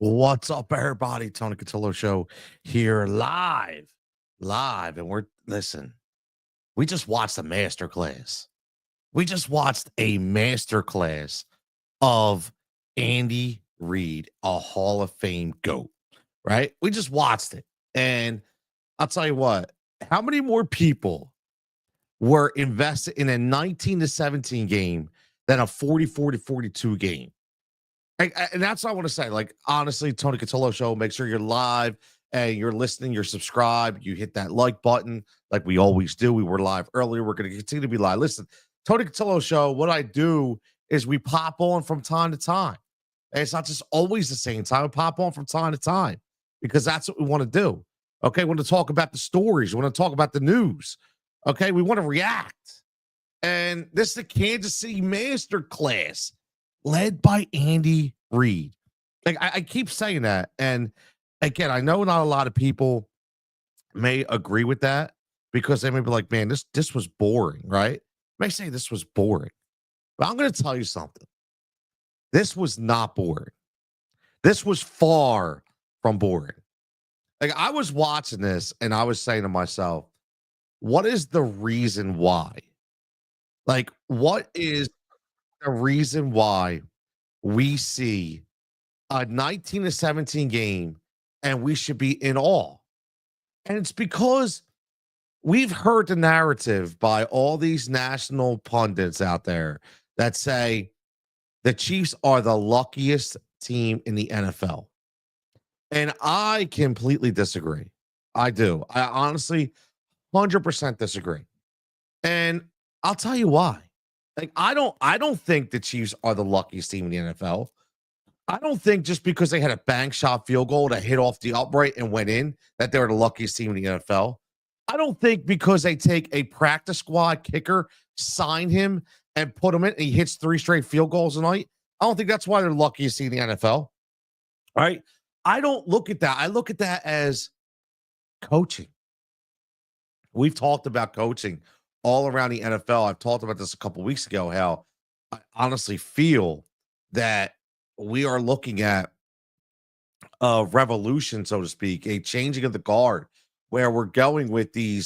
What's up, everybody? Tony Cutillo show here live, and listen. We just watched a masterclass. We just watched a masterclass of Andy Reid, a Hall of Fame GOAT. Right? We just watched it, and I'll tell you what. How many more people were invested in a 19-17 game than a 44-42 game? And that's what I want to say. Like, honestly, Tony Cotillo show, make sure you're live and you're listening, you're subscribed, you hit that like button like we always do. We were live earlier. We're going to continue to be live. Listen, Tony Cotillo show, what I do is we pop on from time to time. And it's not just always the same time. We pop on from time to time because that's what we want to do. Okay. We want to talk about the stories. We want to talk about the news. Okay. We want to react. And this is the Kansas City Masterclass led by Andy Reid. Like I keep saying that. And again, I know not a lot of people may agree with that because they may be like, man, this was boring, right? May say this was boring. But I'm gonna tell you something. This was not boring. This was far from boring. Like I was watching this and I was saying to myself, what is the reason why? Like, what is the reason why we see a 19-17 game and we should be in awe? And it's because we've heard the narrative by all these national pundits out there that say the Chiefs are the luckiest team in the NFL. And I completely disagree. I do. I honestly 100% disagree. And I'll tell you why. Like I don't think the Chiefs are the luckiest team in the NFL. I don't think just because they had a bank shot field goal that hit off the upright and went in that they were the luckiest team in the NFL. I don't think because they take a practice squad kicker, sign him, and put him in, and he hits 3 straight field goals a night. I don't think that's why they're the luckiest team in the NFL. Right? I don't look at that. I look at that as coaching. We've talked about coaching all around the NFL. I've talked about this a couple weeks ago, how I honestly feel that we are looking at a revolution, so to speak, a changing of the guard, where we're going with the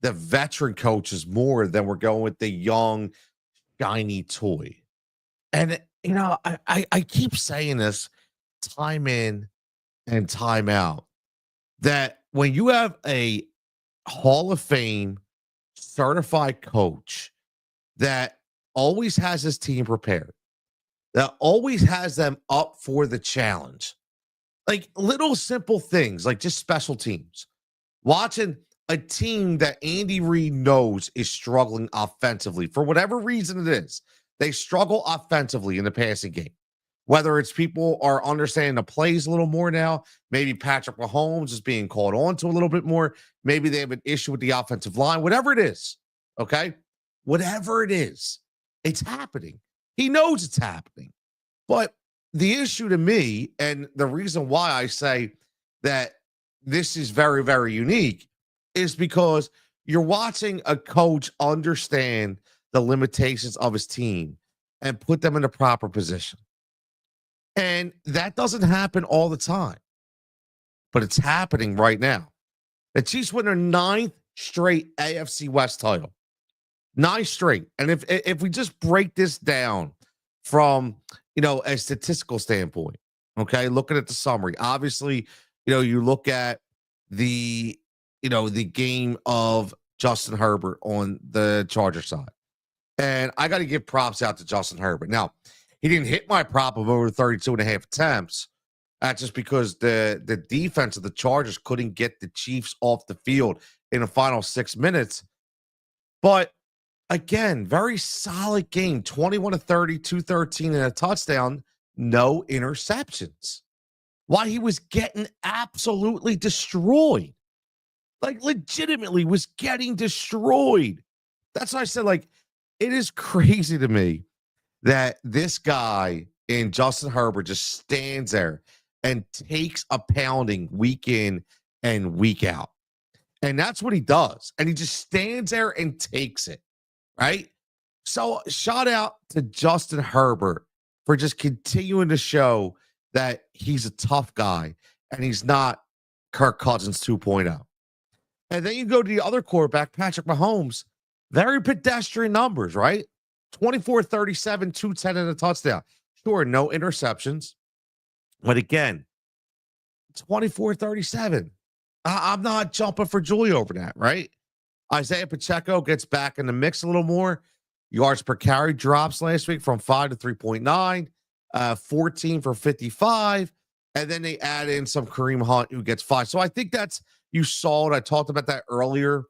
veteran coaches more than we're going with the young, shiny toy. And I keep saying this time in and time out that when you have a Hall of Fame certified coach that always has his team prepared, that always has them up for the challenge. Like little simple things, like just special teams. Watching a team that Andy Reid knows is struggling offensively for whatever reason it is. They struggle offensively in the passing game. Whether it's people are understanding the plays a little more now, maybe Patrick Mahomes is being called on to a little bit more. Maybe they have an issue with the offensive line, whatever it is. Okay. Whatever it is, it's happening. He knows it's happening. But the issue to me, and the reason why I say that this is very, very unique, is because you're watching a coach understand the limitations of his team and put them in the proper position. And that doesn't happen all the time, but it's happening right now. The Chiefs win their 9th straight AFC West title. 9 straight. And if we just break this down from, a statistical standpoint, okay, looking at the summary, obviously, you look at the game of Justin Herbert on the Charger side. And I got to give props out to Justin Herbert. Now, he didn't hit my prop of over 32 and a half attempts. That's just because the defense of the Chargers couldn't get the Chiefs off the field in the final 6 minutes. But again, very solid game. 21-30, 213 and a touchdown, no interceptions. While he was getting absolutely destroyed. Like legitimately was getting destroyed. That's why I said, like, it is crazy to me that this guy in Justin Herbert just stands there and takes a pounding week in and week out. And that's what he does. And he just stands there and takes it, right? So shout out to Justin Herbert for just continuing to show that he's a tough guy and he's not Kirk Cousins 2.0. And then you go to the other quarterback, Patrick Mahomes, very pedestrian numbers, right? 24, 37, 210 and a touchdown. Sure, no interceptions. But again, 24, 37. I'm not jumping for joy over that, right? Isaiah Pacheco gets back in the mix a little more. Yards per carry drops last week from 5 to 3.9, 14 for 55. And then they add in some Kareem Hunt who gets 5. So I think that's, you saw it. I talked about that earlier,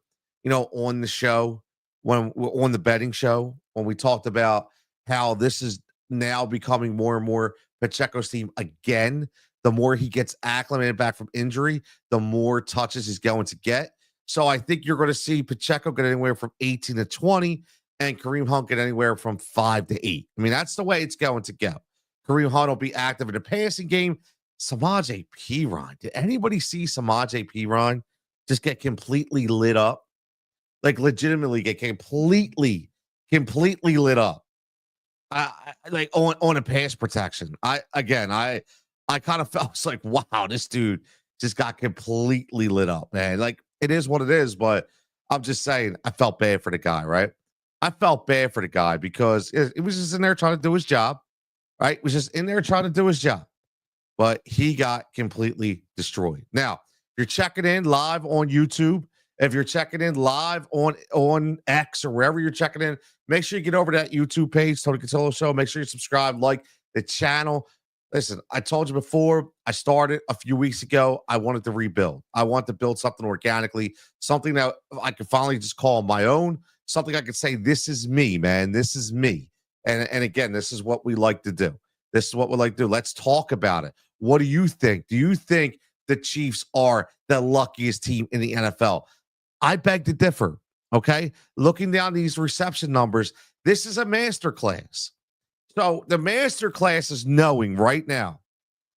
on the show, when on the betting show, when we talked about how this is now becoming more and more Pacheco's team again. The more he gets acclimated back from injury, the more touches he's going to get. So I think you're going to see Pacheco get anywhere from 18 to 20 and Kareem Hunt get anywhere from 5 to 8. I mean, that's the way it's going to go. Kareem Hunt will be active in the passing game. Samaje Perine. Did anybody see Samaje Perine just get completely lit up? Like legitimately get completely lit up. Like on a pass protection. I kind of felt like, wow, this dude just got completely lit up, man. Like it is what it is, but I'm just saying, I felt bad for the guy, right? I felt bad for the guy because it was just in there trying to do his job, right? It was just in there trying to do his job, but he got completely destroyed. Now, if you're checking in live on YouTube, if you're checking in live on X or wherever you're checking in, make sure you get over to that YouTube page, Tony Cutillo Show. Make sure you subscribe, like the channel. Listen, I told you before, I started a few weeks ago. I wanted to rebuild. I want to build something organically, something that I could finally just call my own, something I could say, this is me, man. This is me. And again, this is what we like to do. This is what we like to do. Let's talk about it. What do you think? Do you think the Chiefs are the luckiest team in the NFL? I beg to differ. Okay. Looking down these reception numbers, this is a masterclass. So the masterclass is knowing right now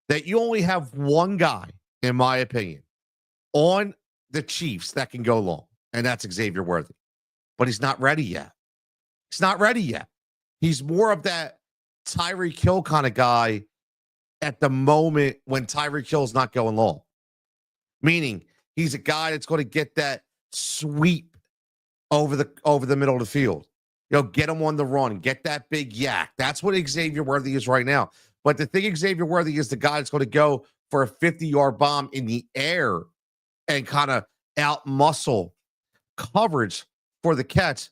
that you only have one guy, in my opinion, on the Chiefs that can go long, and that's Xavier Worthy. But he's not ready yet. He's not ready yet. He's more of that Tyreek Hill kind of guy at the moment when Tyreek Hill's not going long. Meaning he's a guy that's going to get that sweep over the middle of the field. Get him on the run, get that big yak. That's what Xavier Worthy is right now. But the thing, Xavier Worthy is the guy that's going to go for a 50-yard bomb in the air and kind of out muscle coverage for the catch.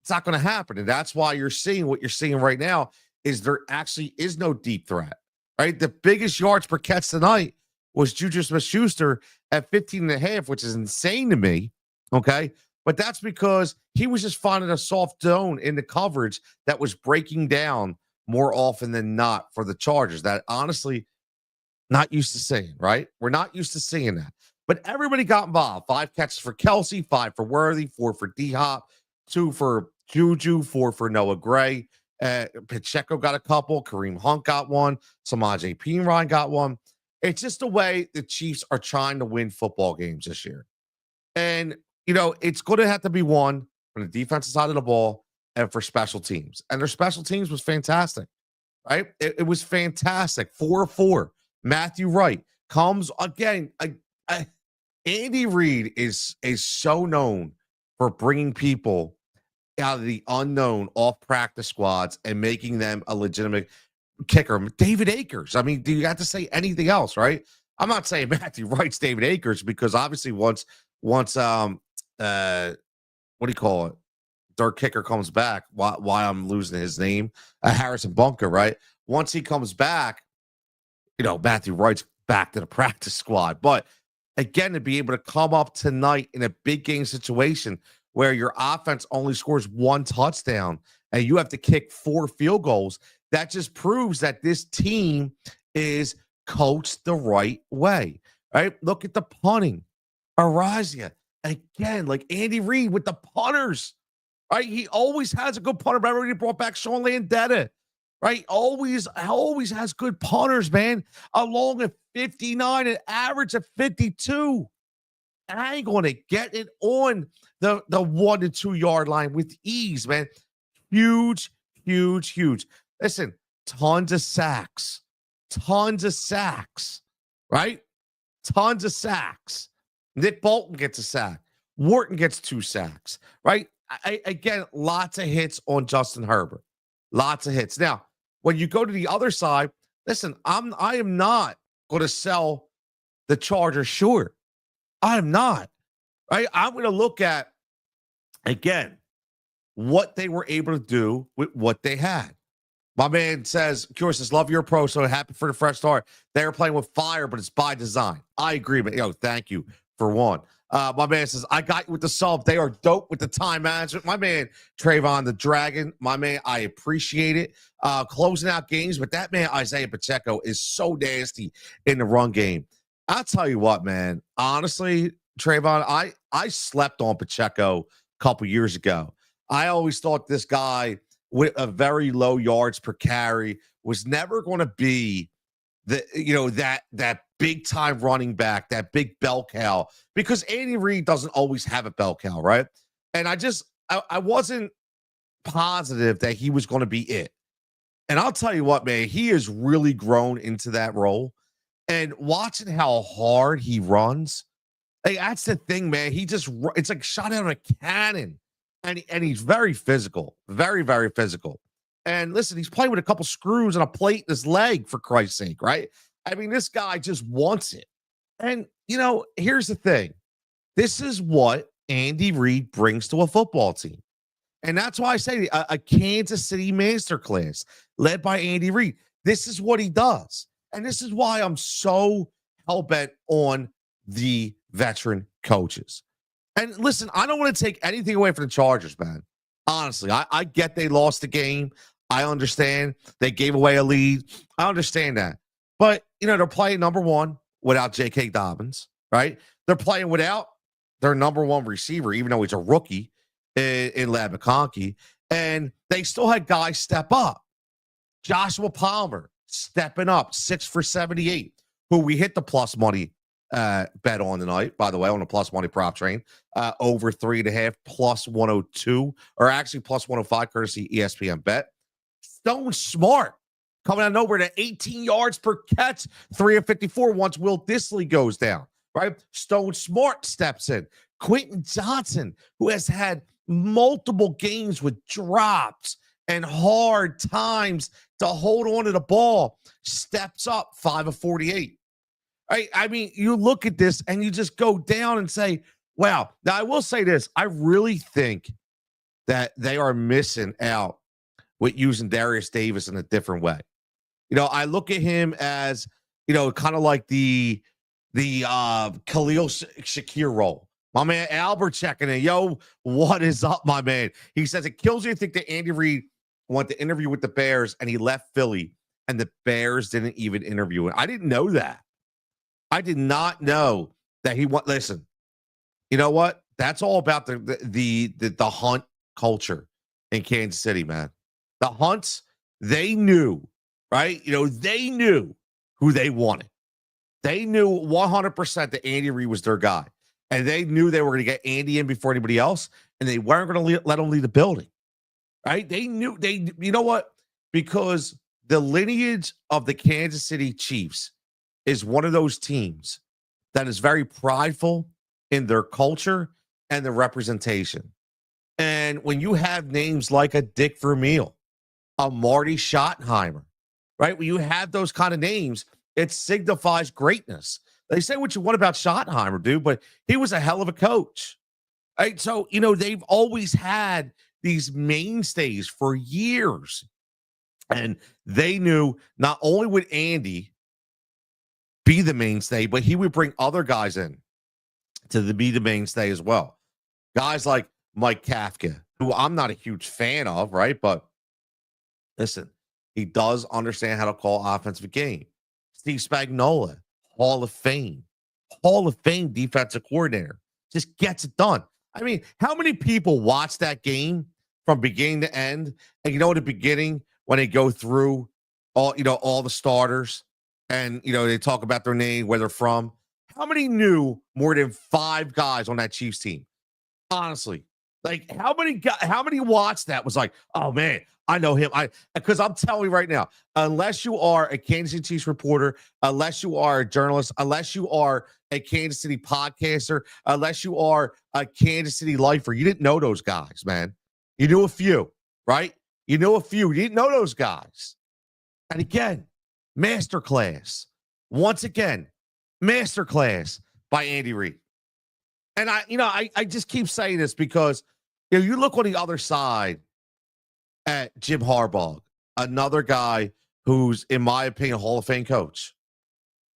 It's not going to happen. And that's why you're seeing what you're seeing right now is there actually is no deep threat, right? The biggest yards per catch tonight was Juju Smith-Schuster at 15 and a half, which is insane to me. Okay. But that's because he was just finding a soft zone in the coverage that was breaking down more often than not for the Chargers. That honestly, not used to seeing, right? We're not used to seeing that. But everybody got involved. 5 catches for Kelsey, 5 for Worthy, 4 for D-Hop, 2 for Juju, 4 for Noah Gray. Pacheco got a couple. Kareem Hunt got one. Samaje Perine got one. It's just the way the Chiefs are trying to win football games this year. And it's going to have to be one on the defensive side of the ball and for special teams. And their special teams was fantastic, right? It was fantastic. 4-4. Matthew Wright comes again. Andy Reid is so known for bringing people out of the unknown off practice squads and making them a legitimate kicker. David Akers. I mean, do you have to say anything else, right? I'm not saying Matthew Wright's David Akers because obviously once what do you call it? Their kicker comes back. Why I'm losing his name? Harrison Bunker, right? Once he comes back, Matthew Wright's back to the practice squad. But again, to be able to come up tonight in a big game situation where your offense only scores 1 touchdown and you have to kick 4 field goals, that just proves that this team is coached the right way, right? Look at the punting. Arisia, again, like Andy Reid with the punters, right? He always has a good punter. Remember when he brought back Sean Landetta, right? Always has good punters, man. Along at 59, an average of 52. I ain't going to get it on the 1 to 2 yard line with ease, man. Huge. Listen, tons of sacks. tons of sacks, right? Tons of sacks. Nick Bolton gets a sack. Wharton gets 2 sacks, right? Again, lots of hits on Justin Herbert. Lots of hits. Now, when you go to the other side, listen, I am not going to sell the Chargers short. I am not. Right? I'm going to look at again what they were able to do with what they had. My man says, Curious says, love your approach. So happy for the fresh start. They're playing with fire, but it's by design. I agree, man. Yo, thank you for one. My man says, I got you with the sub. They are dope with the time management. My man, Trayvon the Dragon, my man, I appreciate it. Closing out games, but that man, Isaiah Pacheco, is so nasty in the run game. I'll tell you what, man. Honestly, Trayvon, I slept on Pacheco a couple years ago. I always thought this guy with a very low yards per carry was never going to be that big time running back, that big bell cow, because Andy Reid doesn't always have a bell cow, right? And I wasn't positive that he was going to be it. And I'll tell you what, man, he has really grown into that role. And watching how hard he runs, like, that's the thing, man. It's like shot out of a cannon. And he's very physical, very, very physical. And listen, he's playing with a couple screws and a plate in his leg, for Christ's sake, right? I mean, this guy just wants it. And, here's the thing. This is what Andy Reid brings to a football team. And that's why I say a Kansas City masterclass led by Andy Reid. This is what he does. And this is why I'm so hell-bent on the veteran coaches. And listen, I don't want to take anything away from the Chargers, man. Honestly, I get they lost the game. I understand they gave away a lead. I understand that. But, they're playing number one without J.K. Dobbins, right? They're playing without their number one receiver, even though he's a rookie in Ladd McConkey. And they still had guys step up. Joshua Palmer stepping up, 6 for 78, who we hit the plus money bet on tonight, by the way, on the plus money prop train, over 3.5 plus 102, or actually plus 105, courtesy ESPN bet. Stone Smart coming out of nowhere to 18 yards per catch, 3 of 54 once Will Dissly goes down, right? Stone Smart steps in. Quentin Johnson, who has had multiple games with drops and hard times to hold on to the ball, steps up, 5 of 48. I mean, you look at this and you just go down and say, wow. Now, I will say this. I really think that they are missing out with using Darius Davis in a different way. I look at him as, kind of like the Khalil Shakir role. My man Albert checking in. Yo, what is up, my man? He says it kills you to think that Andy Reid went to interview with the Bears and he left Philly and the Bears didn't even interview him. I didn't know that. I did not know that he went. Listen, you know what? That's all about the hunt culture in Kansas City, man. The Hunts, they knew, right? They knew who they wanted. They knew 100% that Andy Reid was their guy. And they knew they were going to get Andy in before anybody else. And they weren't going to let him leave the building, right? They knew, you know what? Because the lineage of the Kansas City Chiefs is one of those teams that is very prideful in their culture and their representation. And when you have names like a Dick Vermeil, a Marty Schottenheimer, right? When you have those kind of names, it signifies greatness. They say what you want about Schottenheimer, dude, but he was a hell of a coach. Right? So, they've always had these mainstays for years. And they knew not only would Andy be the mainstay, but he would bring other guys in to be the mainstay as well. Guys like Mike Kafka, who I'm not a huge fan of, right? But listen, he does understand how to call offensive game. Steve Spagnuolo, Hall of Fame defensive coordinator, just gets it done. I mean, how many people watch that game from beginning to end? And at the beginning, when they go through all the starters and, they talk about their name, where they're from, how many knew more than 5 guys on that Chiefs team? Honestly, Like how many watched that was like, oh man, I know him. Because I'm telling you right now, unless you are a Kansas City Chiefs reporter, unless you are a journalist, unless you are a Kansas City podcaster, unless you are a Kansas City lifer, you didn't know those guys, man. You knew a few, right? You knew a few. You didn't know those guys. And again, masterclass. Once again, masterclass by Andy Reid. And I just keep saying this because you look on the other side at Jim Harbaugh, another guy who's, in my opinion, a Hall of Fame coach.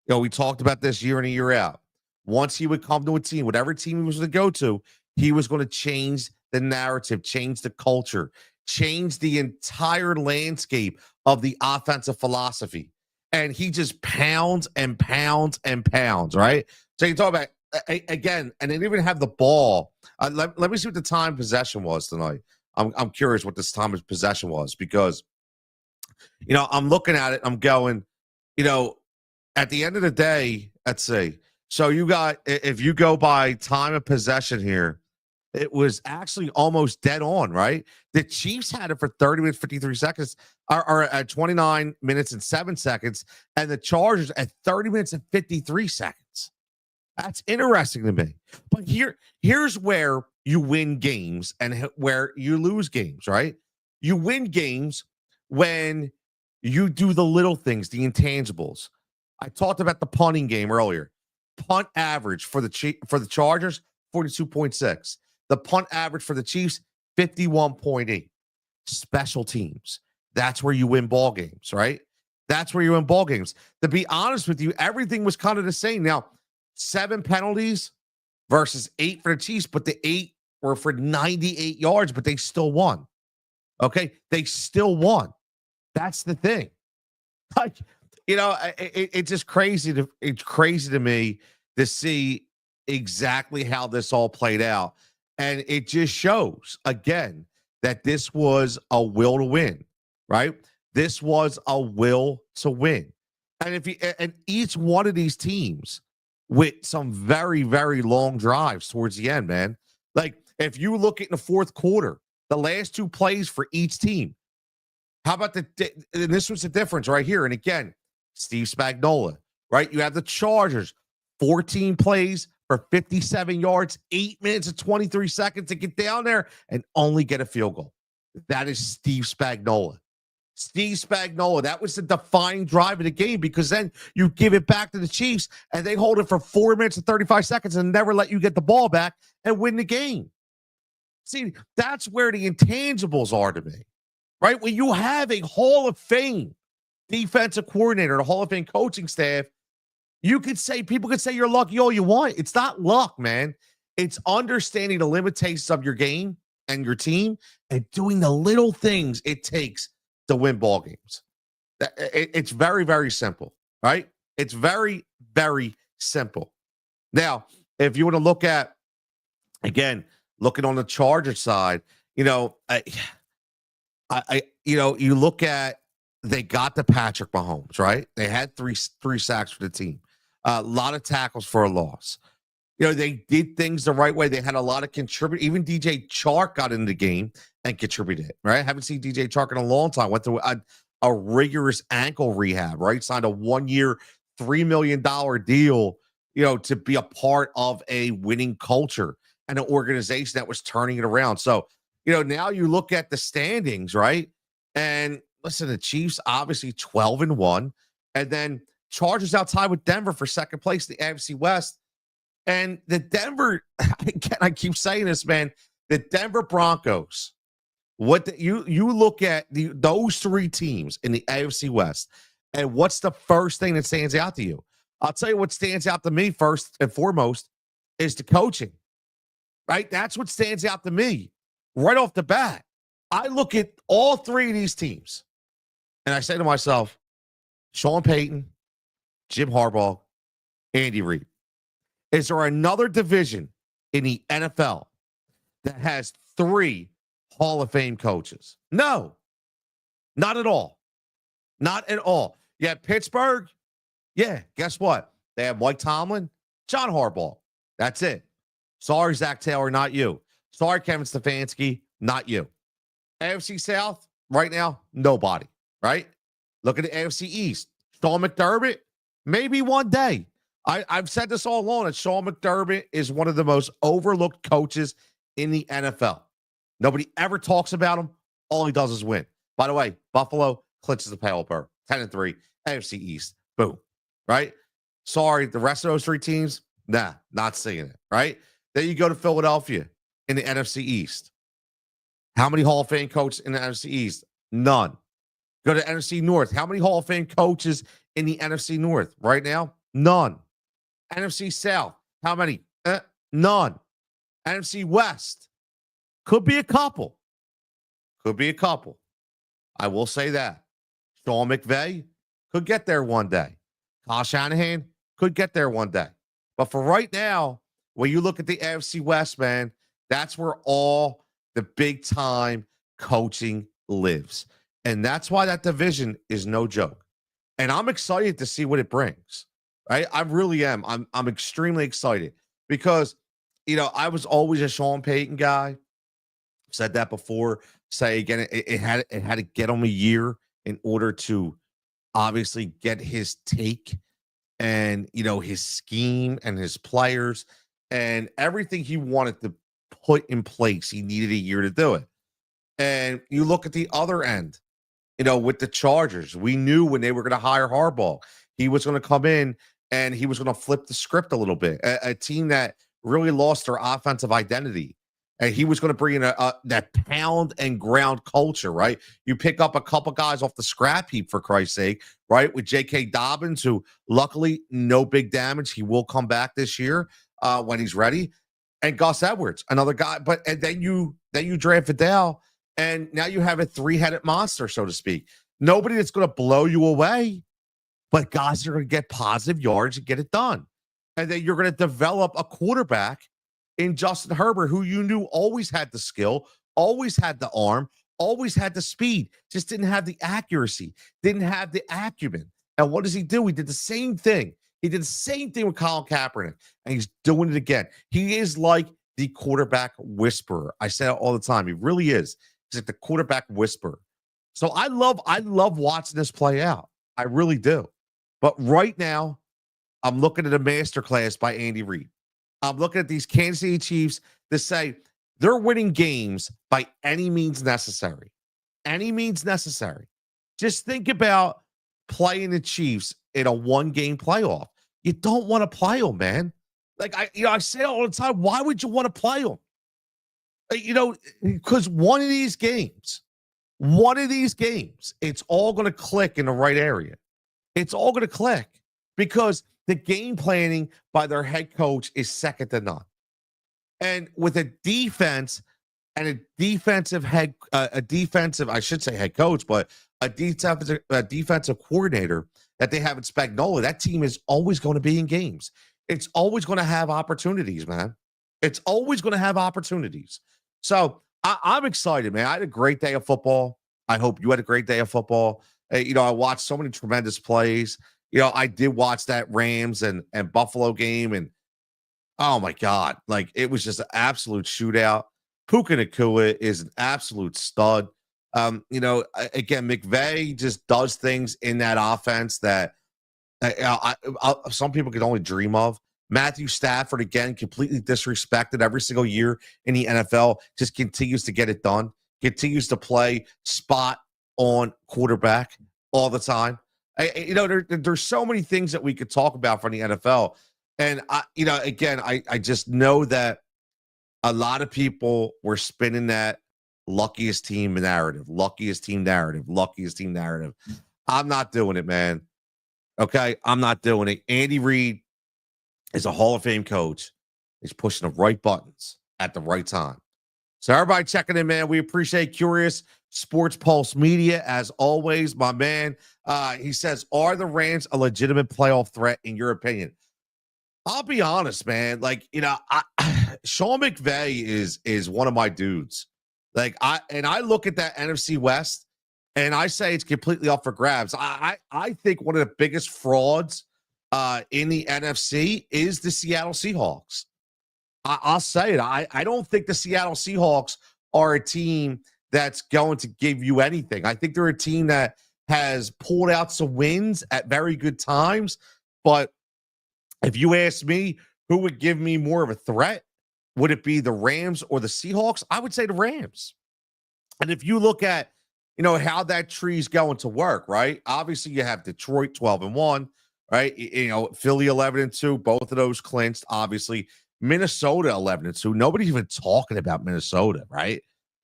We talked about this year in and year out. Once he would come to a team, whatever team he was going to go to, he was going to change the narrative, change the culture, change the entire landscape of the offensive philosophy. And he just pounds and pounds and pounds, right? So you talk about, again, and they didn't even have the ball. Let me see what the time possession was tonight. I'm curious what this time of possession was because, I'm looking at it. I'm going, at the end of the day, let's see. So if you go by time of possession here, it was actually almost dead on, right? The Chiefs had it for 30 minutes, 53 seconds, or at 29 minutes and 7 seconds, and the Chargers at 30 minutes and 53 seconds. That's interesting to me. But here's where you win games and where you lose games, right? You win games when you do the little things, the intangibles. I talked about the punting game earlier. Punt average for the Chargers, 42.6. The punt average for the Chiefs, 51.8. Special teams. That's where you win ball games, right? That's where you win ball games. To be honest with you, everything was kind of the same. Now, 7 penalties versus 8 for the Chiefs, but the 8 were for 98 yards, but they still won. Okay? They still won. That's the thing. Like, it's just crazy it's crazy to me to see exactly how this all played out. And it just shows, again, that this was a will to win, right? This was a will to win. And each one of these teams with some very, very long drives towards the end, man. Like, if you look at the fourth quarter, the last 2 plays for each team, how about and this was the difference right here. And again, Steve Spagnuolo, right? You have the Chargers, 14 plays for 57 yards, 8 minutes and 23 seconds to get down there and only get a field goal. That is Steve Spagnuolo. Steve Spagnuolo, that was the defining drive of the game because then you give it back to the Chiefs and they hold it for 4 minutes and 35 seconds and never let you get the ball back and win the game. See, that's where the intangibles are to me, right? When you have a Hall of Fame defensive coordinator, a Hall of Fame coaching staff, people could say you're lucky all you want. It's not luck, man. It's understanding the limitations of your game and your team and doing the little things it takes to win ball games. It's very, very simple, right? It's very, very simple. Now, if you want to look at, again, looking on the Charger side, you look at, they got the Patrick Mahomes, right? They had three sacks for the team. A lot of tackles for a loss. They did things the right way. They had a lot of contribute. Even DJ Chark got into the game and contributed, right? I haven't seen DJ Chark in a long time. Went through a rigorous ankle rehab, right? Signed a 1-year, $3 million deal, to be a part of a winning culture and an organization that was turning it around. So, now you look at the standings, right? And listen, the Chiefs obviously 12-1, and then Chargers outside with Denver for second place in the AFC West. And the Denver, again, I keep saying this, man, the Denver Broncos, you look at those 3 teams in the AFC West, and what's the first thing that stands out to you? I'll tell you what stands out to me first and foremost is the coaching, right? That's what stands out to me right off the bat. I look at all 3 of these teams, and I say to myself, Sean Payton, Jim Harbaugh, Andy Reid. Is there another division in the NFL that has 3 Hall of Fame coaches? No, not at all. Not at all. Yeah, Pittsburgh. Yeah, guess what? They have Mike Tomlin, John Harbaugh. That's it. Sorry, Zach Taylor, not you. Sorry, Kevin Stefanski, not you. AFC South, right now, nobody, right? Look at the AFC East. Sean McDermott, maybe one day. I've said this all along that Sean McDermott is one of the most overlooked coaches in the NFL. Nobody ever talks about him. All he does is win. By the way, Buffalo clinches the playoff berth. 10-3, AFC East. Boom. Right? Sorry, the rest of those three teams, nah, not seeing it. Right? Then you go to Philadelphia in the NFC East. How many Hall of Fame coaches in the NFC East? None. Go to NFC North. How many Hall of Fame coaches in the NFC North right now? None. NFC South. How many? None. NFC West. Could be a couple. Could be a couple. I will say that. Sean McVay could get there one day. Kyle Shanahan could get there one day. But for right now, when you look at the AFC West, man, that's where all the big time coaching lives. And that's why that division is no joke. And I'm excited to see what it brings. Right? I really am. I'm extremely excited because, I was always a Sean Payton guy. Said that before. Say again, it had to get him a year in order to obviously get his take and his scheme and his players and everything he wanted to put in place. He needed a year to do it. And you look at the other end, with the Chargers, we knew when they were going to hire Harbaugh, he was going to come in and he was going to flip the script a little bit. A team that really lost their offensive identity. And he was going to bring in that pound and ground culture, right? You pick up a couple guys off the scrap heap, for Christ's sake, right? With J.K. Dobbins, who luckily no big damage. He will come back this year when he's ready. And Gus Edwards, another guy. And then you draft Vidal, and now you have a three-headed monster, so to speak. Nobody that's going to blow you away, but guys are going to get positive yards and get it done. And then you're going to develop a quarterback in Justin Herbert, who you knew always had the skill, always had the arm, always had the speed, just didn't have the accuracy, didn't have the acumen. And what does he do? He did the same thing. He did the same thing with Colin Kaepernick, and he's doing it again. He is like the quarterback whisperer. I say it all the time. He really is. He's like the quarterback whisperer. So I love watching this play out. I really do. But right now, I'm looking at a masterclass by Andy Reid. I'm looking at these Kansas City Chiefs that say they're winning games by any means necessary. Any means necessary. Just think about playing the Chiefs in a one-game playoff. You don't want to play them, man. Like I say all the time, why would you want to play them? Because one of these games, it's all going to click in the right area. It's all going to click because the game planning by their head coach is second to none. And with a defense and a defensive head coach, but a defensive coordinator that they have in Spagnuolo, that team is always going to be in games. It's always going to have opportunities, man. It's always going to have opportunities. So I'm excited, man. I had a great day of football. I hope you had a great day of football. I watched so many tremendous plays. I did watch that Rams and Buffalo game, and oh my God, like it was just an absolute shootout. Puka Nacua is an absolute stud. Again, McVay just does things in that offense that some people could only dream of. Matthew Stafford, again, completely disrespected every single year in the NFL, just continues to get it done, continues to play spot on quarterback all the time. There's so many things that we could talk about from the NFL. And, I just know that a lot of people were spinning that luckiest team narrative. I'm not doing it, man. Okay? I'm not doing it. Andy Reid is a Hall of Fame coach. He's pushing the right buttons at the right time. So everybody checking in, man. We appreciate Curious Sports Pulse Media, as always, my man. He says, are the Rams a legitimate playoff threat in your opinion? I'll be honest, man. Like, Sean McVay is one of my dudes. Like, I look at that NFC West and I say it's completely up for grabs. I think one of the biggest frauds in the NFC is the Seattle Seahawks. I'll say it. I don't think the Seattle Seahawks are a team that's going to give you anything. I think they're a team that has pulled out some wins at very good times. But if you ask me who would give me more of a threat, would it be the Rams or the Seahawks? I would say the Rams. And if you look at, how that tree's going to work, right? Obviously, you have Detroit 12-1, right? Philly 11-2, both of those clinched, obviously. Minnesota 11-2. Nobody's even talking about Minnesota, right?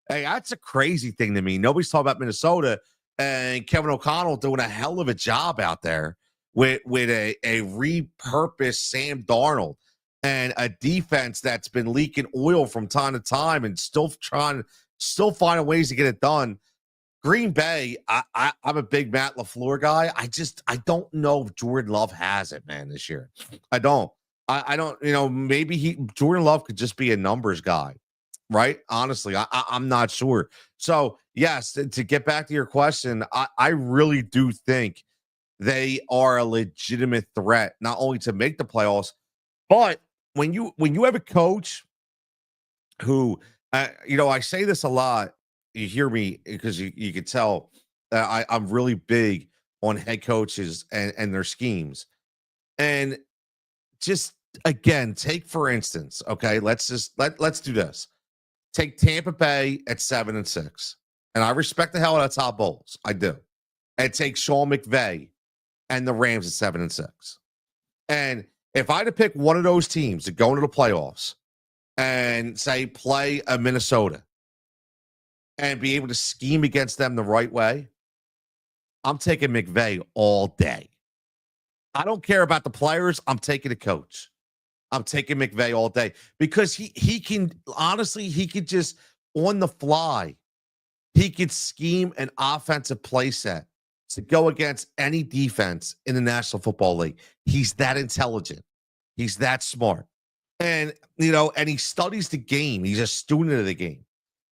Hey, that's a crazy thing to me. Nobody's talking about Minnesota, and Kevin O'Connell doing a hell of a job out there with a repurposed Sam Darnold and a defense that's been leaking oil from time to time and still finding ways to get it done. Green Bay, I'm a big Matt LaFleur guy. I don't know if Jordan Love has it, man, this year. I don't. I don't, maybe Jordan Love could just be a numbers guy, right? Honestly, I'm not sure. So, yes, to get back to your question, I really do think they are a legitimate threat, not only to make the playoffs, but when you have a coach who, I say this a lot. You hear me because you could tell that I'm really big on head coaches and their schemes. And just again, take for instance, okay, let's do this. Take Tampa Bay at 7-6. And I respect the hell out of Todd Bowles. I do. And take Sean McVay and the Rams at 7-6. And if I had to pick one of those teams to go into the playoffs and say play a Minnesota and be able to scheme against them the right way, I'm taking McVay all day. I don't care about the players. I'm taking the coach. I'm taking McVay all day because he can honestly, he could just on the fly, he could scheme an offensive play set to go against any defense in the National Football League. He's that intelligent. He's that smart. And, and he studies the game. He's a student of the game.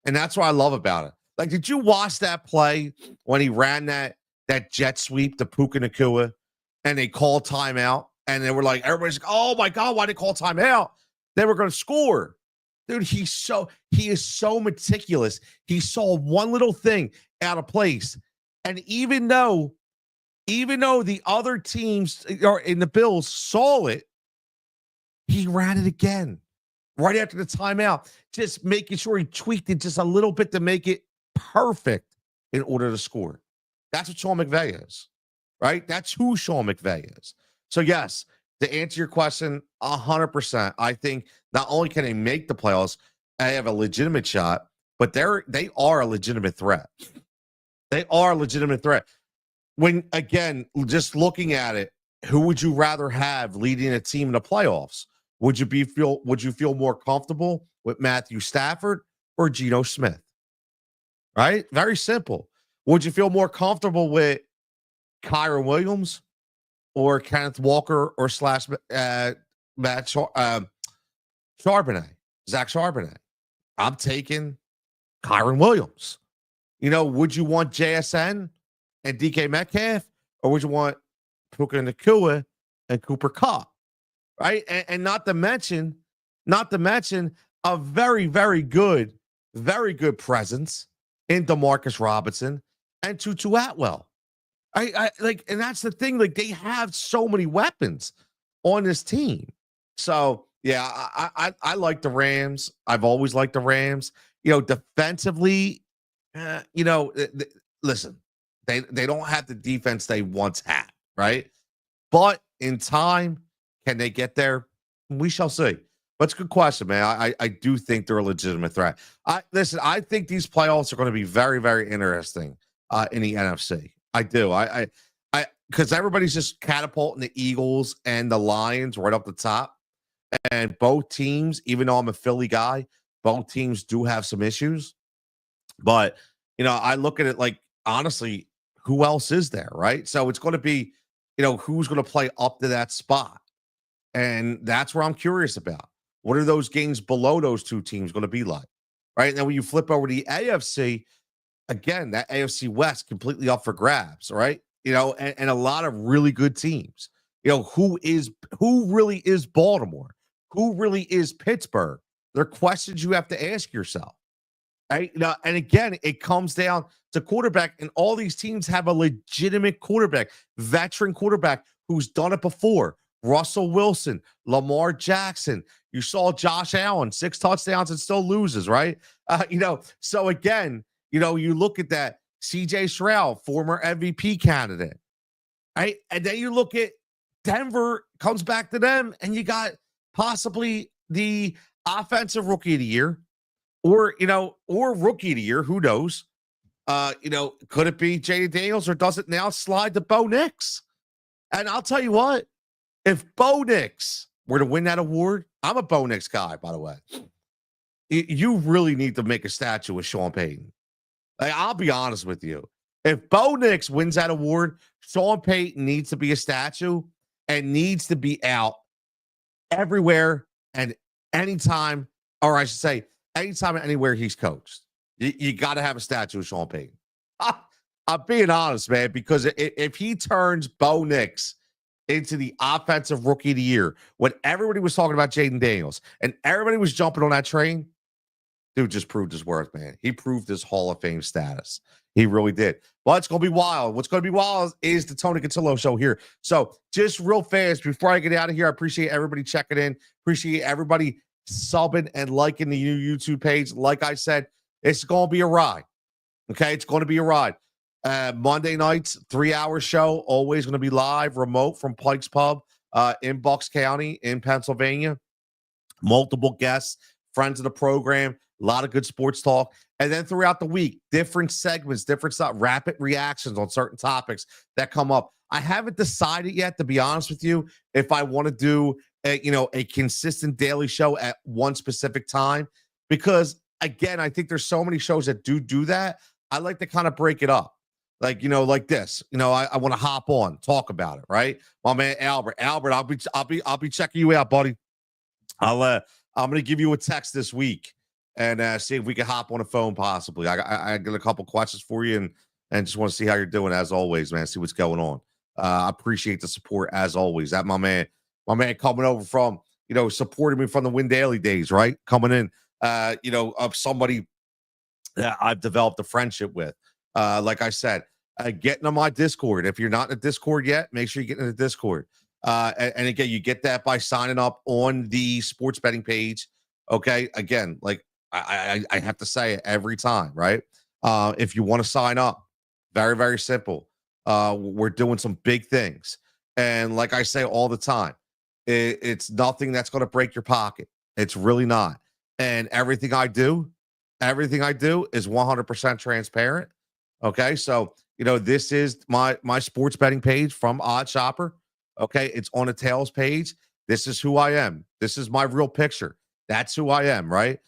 And that's what I love about it. Like, did you watch that play when he ran that jet sweep to Puka Nacua and they called timeout? And they were like, everybody's like, oh my God, why did they call timeout? They were going to score. Dude, he is so meticulous. He saw one little thing out of place. And even though the other teams or in the Bills saw it, he ran it again right after the timeout, just making sure he tweaked it just a little bit to make it perfect in order to score. That's what Sean McVay is, right? That's who Sean McVay is. So, yes, to answer your question, 100%, I think not only can they make the playoffs, they have a legitimate shot, but they are a legitimate threat. They are a legitimate threat. When, again, just looking at it, who would you rather have leading a team in the playoffs? Would you feel more comfortable with Matthew Stafford or Geno Smith? Right? Very simple. Would you feel more comfortable with Kyron Williams or Kenneth Walker or Matt Charbonnet, Zach Charbonnet? I'm taking Kyron Williams. Would you want JSN and DK Metcalf, or would you want Puka Nacua and Cooper Kupp? Right, and not to mention a very, very good presence in DeMarcus Robinson and Tutu Atwell. I like, and that's the thing. Like, they have so many weapons on this team. So yeah, I like the Rams. I've always liked the Rams. Defensively, listen, they don't have the defense they once had, right? But in time, can they get there? We shall see. But it's a good question, man. I do think they're a legitimate threat. I think these playoffs are going to be very, very interesting in the NFC. I do. I because everybody's just catapulting the Eagles and the Lions right up the top. And both teams, even though I'm a Philly guy, both teams do have some issues. But, I look at it like, honestly, who else is there, right? So it's going to be, who's going to play up to that spot. And that's where I'm curious about. What are those games below those two teams going to be like? Right? Now, when you flip over to the AFC, again, that AFC West completely up for grabs, right? And a lot of really good teams. Who really is Baltimore? Who really is Pittsburgh? They're questions you have to ask yourself. Right? Now, and again, it comes down to quarterback, and all these teams have a legitimate quarterback, veteran quarterback who's done it before. Russell Wilson, Lamar Jackson. You saw Josh Allen, 6 touchdowns and still loses, right? So again, you look at that. CJ Stroud, former MVP candidate, right? And then you look at Denver, comes back to them, and you got possibly the offensive rookie of the year, or rookie of the year. Who knows? Could it be Jaden Daniels, or does it now slide to Bo Nix? And I'll tell you what, if Bo Nix were to win that award, I'm a Bo Nix guy, by the way. You really need to make a statue of Sean Payton. Like, I'll be honest with you. If Bo Nix wins that award, Sean Payton needs to be a statue and needs to be out everywhere and anytime, or I should say, anytime and anywhere he's coached. You got to have a statue of Sean Payton. I'm being honest, man, because if he turns Bo Nix into the offensive rookie of the year, when everybody was talking about Jaden Daniels and everybody was jumping on that train, dude just proved his worth, man. He proved his Hall of Fame status. He really did. But it's going to be wild. What's going to be wild is the Tony Cutillo show here. So just real fast, before I get out of here, I appreciate everybody checking in. Appreciate everybody subbing and liking the new YouTube page. Like I said, it's going to be a ride. Okay, it's going to be a ride. Monday nights, 3-hour show, always going to be live, remote from Pike's Pub in Bucks County in Pennsylvania. Multiple guests, friends of the program, a lot of good sports talk. And then throughout the week, different segments, different stuff, rapid reactions on certain topics that come up. I haven't decided yet, to be honest with you, if I want to do a consistent daily show at one specific time, because again, I think there's so many shows that do that. I like to kind of break it up. Like this. I want to hop on, talk about it, right? My man Albert. Albert, I'll be checking you out, buddy. I'm gonna give you a text this week and see if we can hop on a phone possibly. I got a couple questions for you and just want to see how you're doing as always, man. See what's going on. I appreciate the support as always. That my man coming over from, supporting me from the Win Daily days, right? Coming in, of somebody that I've developed a friendship with. Like I said, getting on my Discord. If you're not in the Discord yet, make sure you get in the Discord. And again, you get that by signing up on the sports betting page. Okay. Again, like I have to say it every time, right? If you want to sign up, very, very simple. We're doing some big things. And like I say all the time, it's nothing that's going to break your pocket. It's really not. And everything I do is 100% transparent. Okay. So, this is my sports betting page from Odd Shopper. Okay. It's on a Tails page. This is who I am. This is my real picture. That's who I am. Right.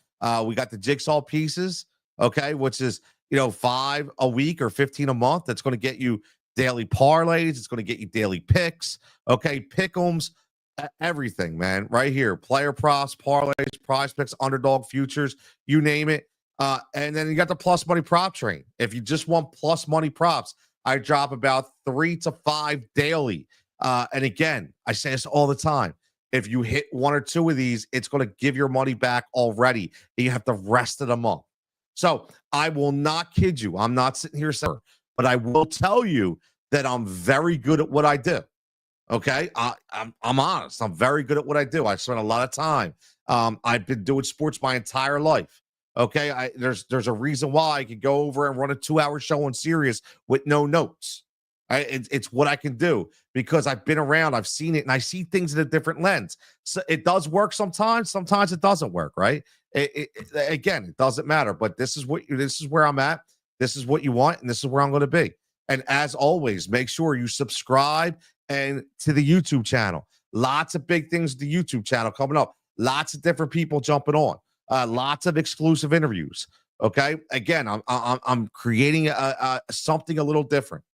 We got the jigsaw pieces. Okay. Which is, 5 a week or 15 a month. That's going to get you daily parlays. It's going to get you daily picks. Okay. Pick'ems, everything, man. Right here. Player props, parlays, prize picks, underdog futures, you name it. And then you got the plus money prop train. If you just want plus money props, I drop about 3 to 5 daily. And again, I say this all the time. If you hit 1 or 2 of these, it's going to give your money back already. And you have the rest of the month. So I will not kid you. I'm not sitting here saying, but I will tell you that I'm very good at what I do. Okay. I'm honest. I'm very good at what I do. I spend a lot of time. I've been doing sports my entire life. Okay. There's a reason why I could go over and run a 2-hour show on Sirius with no notes. It's what I can do because I've been around, I've seen it, and I see things in a different lens. So it does work sometimes it doesn't work, right? Again, it doesn't matter, but this is where I'm at. This is what you want, and this is where I'm going to be. And as always, make sure you subscribe and to the YouTube channel. Lots of big things to the YouTube channel coming up. Lots of different people jumping on. Lots of exclusive interviews. Okay. Again, I'm creating something a little different.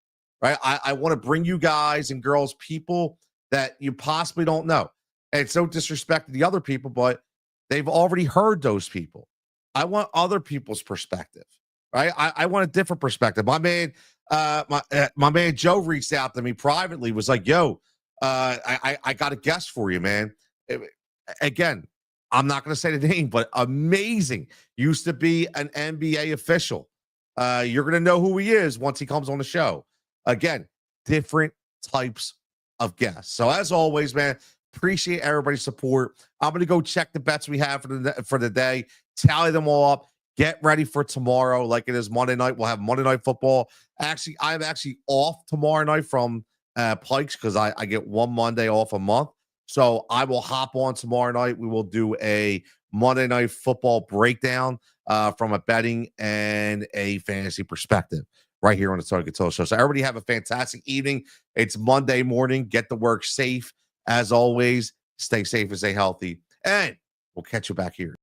Right. I want to bring you guys and girls people that you possibly don't know. And it's no disrespect to the other people, but they've already heard those people. I want other people's perspective. Right. I want a different perspective. My man, my man Joe reached out to me privately, was like, yo, I got a guest for you, man. Again, I'm not going to say the name, but amazing. Used to be an NBA official. You're going to know who he is once he comes on the show. Again, different types of guests. So as always, man, appreciate everybody's support. I'm going to go check the bets we have for the day, tally them all up, get ready for tomorrow. Like it is Monday night. We'll have Monday Night Football. Actually, I'm actually off tomorrow night from Pikes because I get one Monday off a month. So I will hop on tomorrow night. We will do a Monday Night Football breakdown from a betting and a fantasy perspective right here on the Tony Cutillo Show. So everybody have a fantastic evening. It's Monday morning. Get to work safe. As always, stay safe and stay healthy. And we'll catch you back here